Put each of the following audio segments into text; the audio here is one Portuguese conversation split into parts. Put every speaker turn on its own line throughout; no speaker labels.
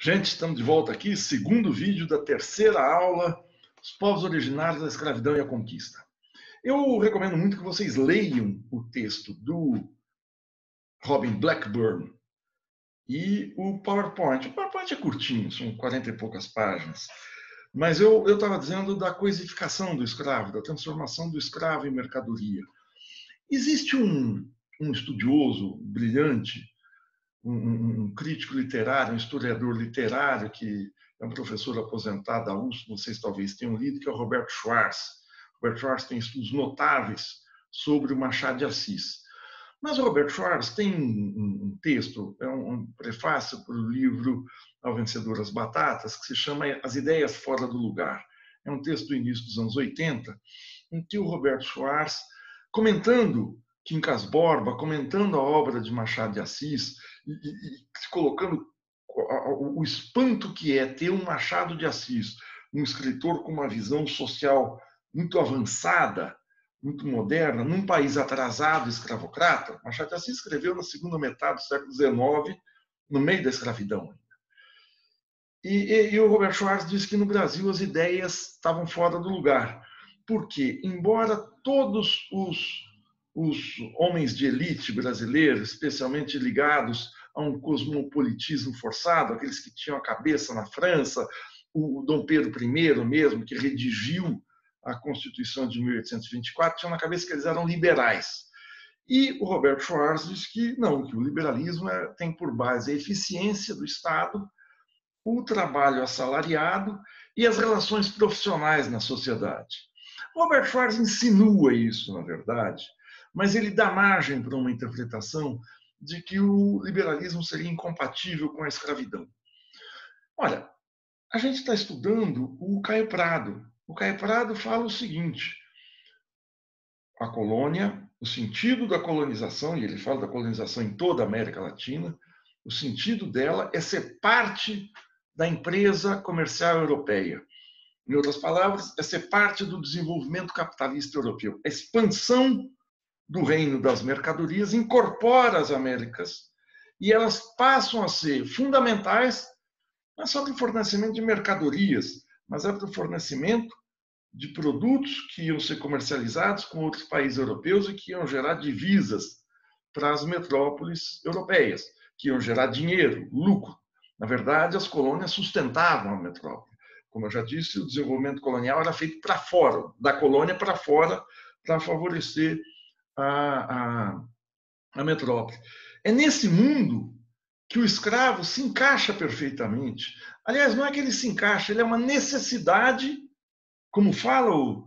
Gente, estamos de volta aqui, segundo vídeo da terceira aula, Os Povos Originários da Escravidão e a Conquista. Eu recomendo muito que vocês leiam o texto do Robin Blackburn e o PowerPoint. O PowerPoint é curtinho, são 40 e poucas páginas. Mas eu estava dizendo da coisificação do escravo, da transformação do escravo em mercadoria. Existe um estudioso brilhante, um crítico literário, um historiador literário, que é um professor aposentado da USP, vocês talvez tenham lido, que é o Roberto Schwarz. Roberto Schwarz tem estudos notáveis sobre o Machado de Assis. Mas o Roberto Schwarz tem um texto, é um prefácio para o livro Ao Vencedor as Batatas, que se chama As Ideias Fora do Lugar. É um texto do início dos anos 80, em que o Roberto Schwarz, comentando Quincas Borba, comentando a obra de Machado de Assis e colocando o espanto que é ter um Machado de Assis, um escritor com uma visão social muito avançada, muito moderna, num país atrasado, escravocrata. Machado de Assis escreveu na segunda metade do século XIX, no meio da escravidão. E o Robert Schwarz diz que no Brasil as ideias estavam fora do lugar, porque, embora todos os homens de elite brasileiros, especialmente ligados a um cosmopolitismo forçado, aqueles que tinham a cabeça na França, o Dom Pedro I mesmo, que redigiu a Constituição de 1824, tinham na cabeça que eles eram liberais. E o Roberto Schwarz diz que não, que o liberalismo tem por base a eficiência do Estado, o trabalho assalariado e as relações profissionais na sociedade. Robert Schwarz insinua isso, na verdade, mas ele dá margem para uma interpretação de que o liberalismo seria incompatível com a escravidão. Olha, a gente está estudando o Caio Prado. O Caio Prado fala o seguinte: a colônia, o sentido da colonização, e ele fala da colonização em toda a América Latina, o sentido dela é ser parte da empresa comercial europeia. Em outras palavras, é ser parte do desenvolvimento capitalista europeu. A expansão do reino das mercadorias incorpora as Américas e elas passam a ser fundamentais não só para o fornecimento de mercadorias, mas é para o fornecimento de produtos que iam ser comercializados com outros países europeus e que iam gerar divisas para as metrópoles europeias, que iam gerar dinheiro, lucro. Na verdade, as colônias sustentavam a metrópole. Como eu já disse, o desenvolvimento colonial era feito para fora, da colônia para fora, para favorecer a metrópole. É nesse mundo que o escravo se encaixa perfeitamente. Aliás, não é que ele se encaixa, ele é uma necessidade, como falam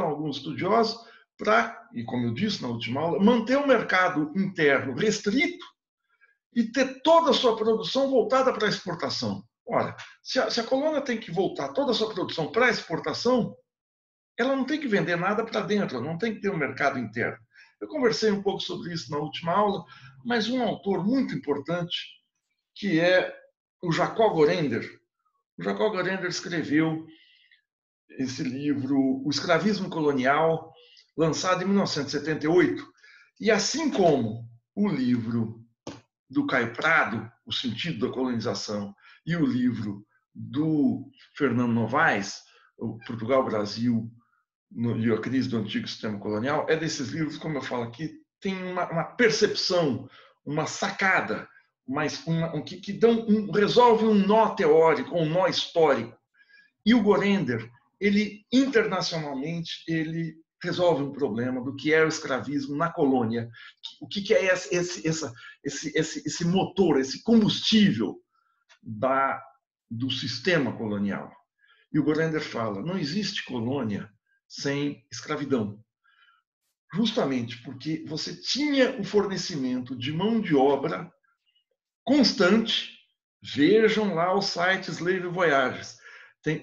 alguns estudiosos, para, e como eu disse na última aula, manter o mercado interno restrito e ter toda a sua produção voltada para a exportação. Ora, se a colônia tem que voltar toda a sua produção para a exportação, ela não tem que vender nada para dentro, não tem que ter um mercado interno. Eu conversei um pouco sobre isso na última aula, mas um autor muito importante, que é o Jacó Gorender. O Jacó Gorender escreveu esse livro, O Escravismo Colonial, lançado em 1978. E assim como o livro do Caio Prado, O Sentido da Colonização, e o livro do Fernando Novaes, o Portugal, Brasil e a Crise do Antigo Sistema Colonial, é desses livros, como eu falo aqui, tem uma percepção, uma sacada, que resolve um nó teórico, um nó histórico. E o Gorender, ele internacionalmente, ele resolve um problema do que é o escravismo na colônia. O que é esse motor, esse combustível do sistema colonial. E o Gorender fala, não existe colônia sem escravidão. Justamente porque você tinha o fornecimento de mão de obra constante. Vejam lá o site Slave Voyages. Tem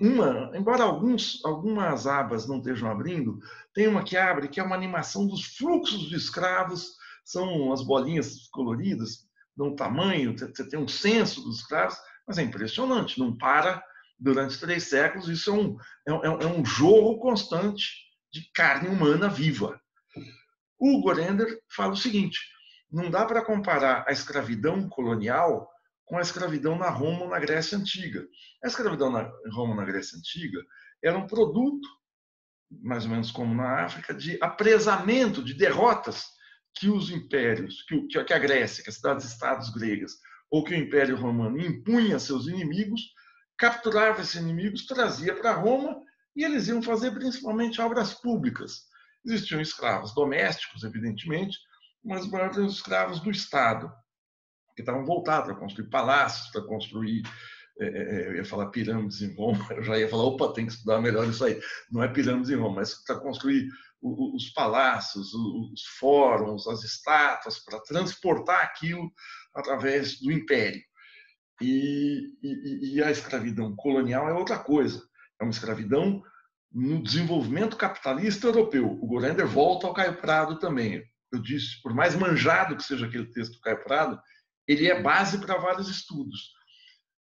embora algumas abas não estejam abrindo, tem uma que abre, que é uma animação dos fluxos de escravos, são as bolinhas coloridas, dão tamanho, você tem um censo dos escravos, mas é impressionante, não para durante 3 séculos, isso é um jorro constante de carne humana viva. O Gorender fala o seguinte, não dá para comparar a escravidão colonial com a escravidão na Roma, na Grécia Antiga. A escravidão na Roma, na Grécia Antiga, era um produto, mais ou menos como na África, de apresamento, de derrotas que os impérios, que a Grécia, que as cidades-estados gregas, ou que o Império Romano impunha a seus inimigos, capturava esses inimigos, trazia para Roma e eles iam fazer principalmente obras públicas. Existiam escravos domésticos, evidentemente, mas eram escravos do Estado, que estavam voltados para construir palácios, para construir, eu ia falar pirâmides em Roma, eu já ia falar, opa, tem que estudar melhor isso aí. Não é pirâmides em Roma, mas para construir os palácios, os fóruns, as estátuas, para transportar aquilo através do império. E a escravidão colonial é outra coisa. É uma escravidão no desenvolvimento capitalista europeu. O Gorender volta ao Caio Prado também. Eu disse, por mais manjado que seja aquele texto do Caio Prado, ele é base para vários estudos.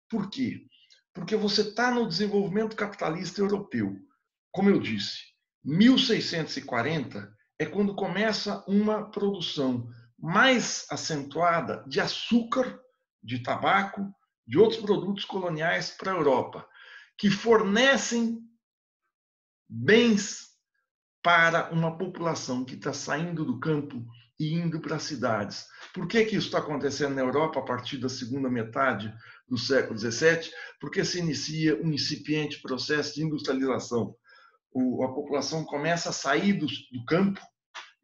Por quê? Porque você está no desenvolvimento capitalista europeu. Como eu disse, 1640 é quando começa uma produção mais acentuada de açúcar, de tabaco, de outros produtos coloniais para a Europa, que fornecem bens para uma população que está saindo do campo e indo para as cidades. Por que isso está acontecendo na Europa a partir da segunda metade do século XVII? Porque se inicia um incipiente processo de industrialização. A população começa a sair do campo.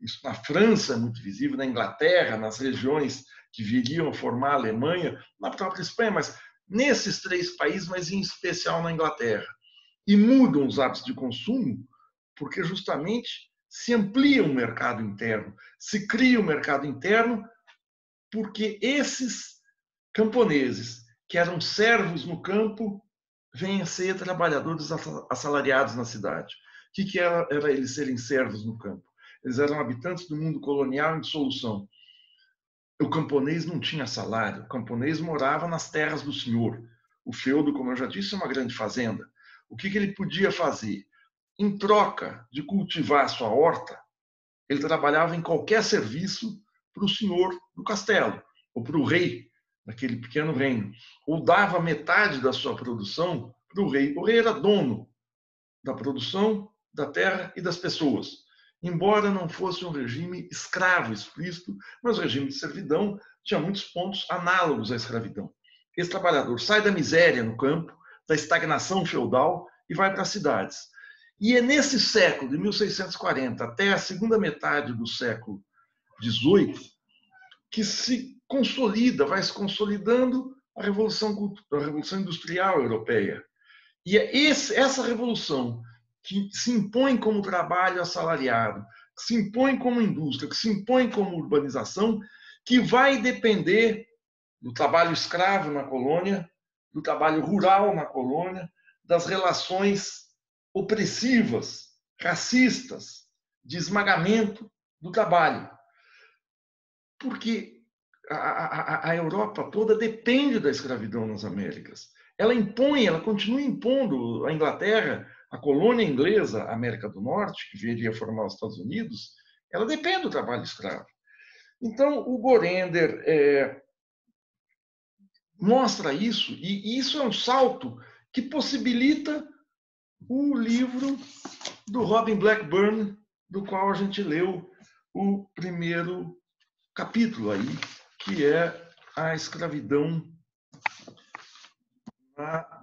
Isso na França é muito visível, na Inglaterra, nas regiões que viriam a formar a Alemanha, na própria Espanha, mas nesses três países, mas em especial na Inglaterra. E mudam os hábitos de consumo porque justamente se amplia o mercado interno, se cria o mercado interno porque esses camponeses, que eram servos no campo, vêm a ser trabalhadores assalariados na cidade. O que era eles serem servos no campo? Eles eram habitantes do mundo colonial em dissolução. O camponês não tinha salário, o camponês morava nas terras do senhor. O feudo, como eu já disse, é uma grande fazenda. O que ele podia fazer? Em troca de cultivar a sua horta, ele trabalhava em qualquer serviço para o senhor do castelo, ou para o rei daquele pequeno reino, ou dava metade da sua produção para o rei. O rei era dono da produção, da terra e das pessoas. Embora não fosse um regime escravo explícito, mas o regime de servidão tinha muitos pontos análogos à escravidão. Esse trabalhador sai da miséria no campo, da estagnação feudal e vai para as cidades. E é nesse século, de 1640 até a segunda metade do século XVIII, que se consolida, vai se consolidando a Revolução Industrial Europeia. E é essa revolução que se impõe como trabalho assalariado, que se impõe como indústria, que se impõe como urbanização, que vai depender do trabalho escravo na colônia, do trabalho rural na colônia, das relações opressivas, racistas, de esmagamento do trabalho. Porque a Europa toda depende da escravidão nas Américas. Ela impõe, ela continua impondo a Inglaterra, a colônia inglesa, a América do Norte, que viria a formar os Estados Unidos, ela depende do trabalho escravo. Então, o Gorender mostra isso, e isso é um salto que possibilita o livro do Robin Blackburn, do qual a gente leu o primeiro capítulo aí, que é a escravidão, a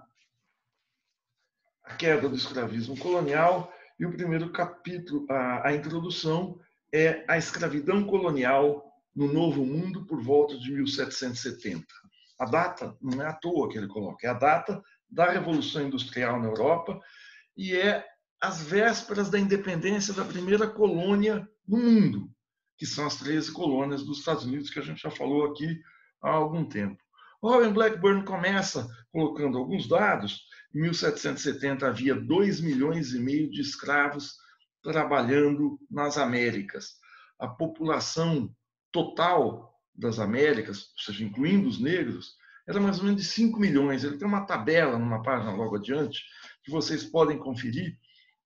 queda do escravismo colonial, e o primeiro capítulo, a introdução, é a escravidão colonial no Novo Mundo por volta de 1770. A data não é à toa que ele coloca, é a data da Revolução Industrial na Europa e é as vésperas da independência da primeira colônia no mundo, que são as 13 colônias dos Estados Unidos, que a gente já falou aqui há algum tempo. O Robin Blackburn começa colocando alguns dados. Em 1770 havia 2,5 milhões de escravos trabalhando nas Américas. A população total das Américas, ou seja, incluindo os negros, era mais ou menos de 5 milhões. Ele tem uma tabela numa página logo adiante, que vocês podem conferir.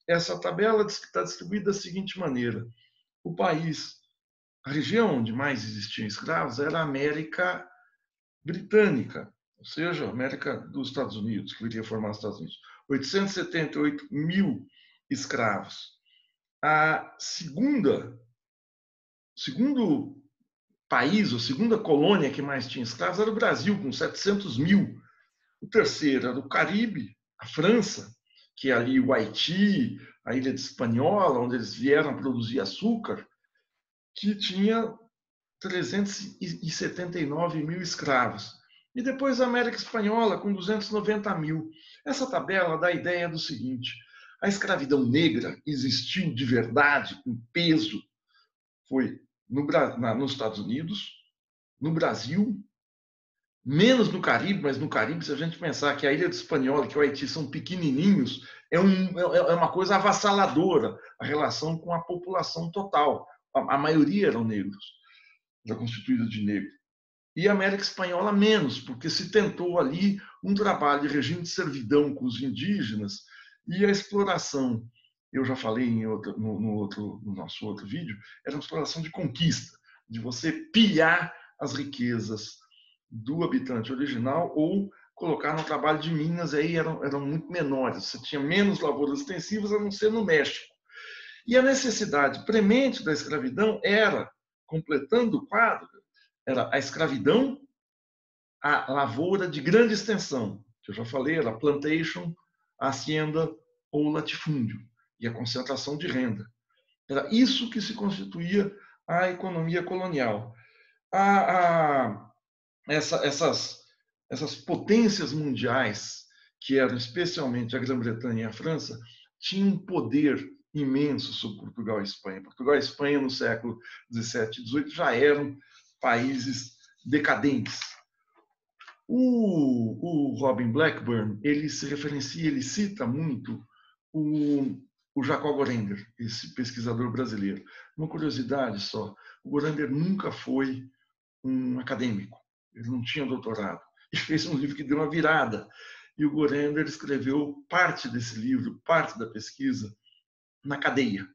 Essa tabela está distribuída da seguinte maneira. O país, a região onde mais existiam escravos era a América Britânica. ou seja, a América dos Estados Unidos, que viria a formar os Estados Unidos. 878 mil escravos. A segundo país, ou segunda colônia que mais tinha escravos era o Brasil, com 700 mil. O terceiro era o Caribe, a França, que é ali o Haiti, a ilha de Hispaniola, onde eles vieram produzir açúcar, que tinha 379 mil escravos. E depois a América Espanhola, com 290 mil. Essa tabela dá a ideia do seguinte: a escravidão negra existiu de verdade, com peso, foi nos Estados Unidos, no Brasil, menos no Caribe, mas no Caribe, se a gente pensar que a Ilha de Hispaniola e o Haiti são pequenininhos, é uma coisa avassaladora a relação com a população total. A maioria eram negros, já constituída de negros. E a América Espanhola menos, porque se tentou ali um trabalho de regime de servidão com os indígenas e a exploração. Eu já falei no nosso outro vídeo, era uma exploração de conquista, de você pilhar as riquezas do habitante original ou colocar no trabalho de minas, aí eram muito menores. Você tinha menos lavouras extensivas, a não ser no México. E a necessidade premente da escravidão era, completando o quadro, era a escravidão, a lavoura de grande extensão, que eu já falei, era a plantation, a hacienda ou latifúndio, e a concentração de renda. Era isso que se constituía a economia colonial. A, a, essas potências mundiais, que eram especialmente a Grã-Bretanha e a França, tinham um poder imenso sobre Portugal e Espanha. Portugal e Espanha, no século XVII e XVIII, já eram países decadentes. O Robin Blackburn, ele se referencia, ele cita muito o Jacob Gorenger, esse pesquisador brasileiro. Uma curiosidade só, o Gorenger nunca foi um acadêmico, ele não tinha doutorado, e fez um livro que deu uma virada. E o Gorenger escreveu parte desse livro, parte da pesquisa, na cadeia.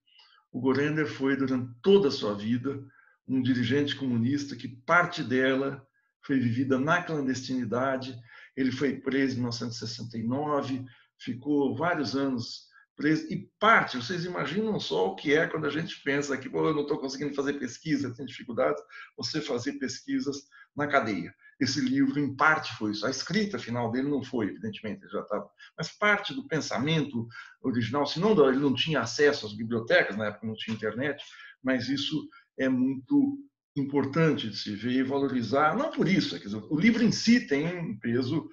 O Gorenger foi, durante toda a sua vida, um dirigente comunista que parte dela foi vivida na clandestinidade. Ele foi preso em 1969, ficou vários anos preso. E parte, vocês imaginam só o que é quando a gente pensa que, pô, eu não estou conseguindo fazer pesquisa, tenho dificuldades, você fazer pesquisas na cadeia. Esse livro, em parte, foi isso. A escrita final dele não foi, evidentemente, ele já estava. Mas parte do pensamento original, se não, ele não tinha acesso às bibliotecas, na época não tinha internet, mas isso é muito importante de se ver e valorizar. Não por isso, quer dizer, o livro em si tem um peso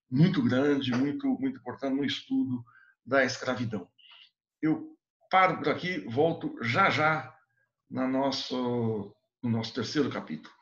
muito grande, muito importante no estudo da escravidão. Eu paro por aqui, volto já no nosso terceiro capítulo.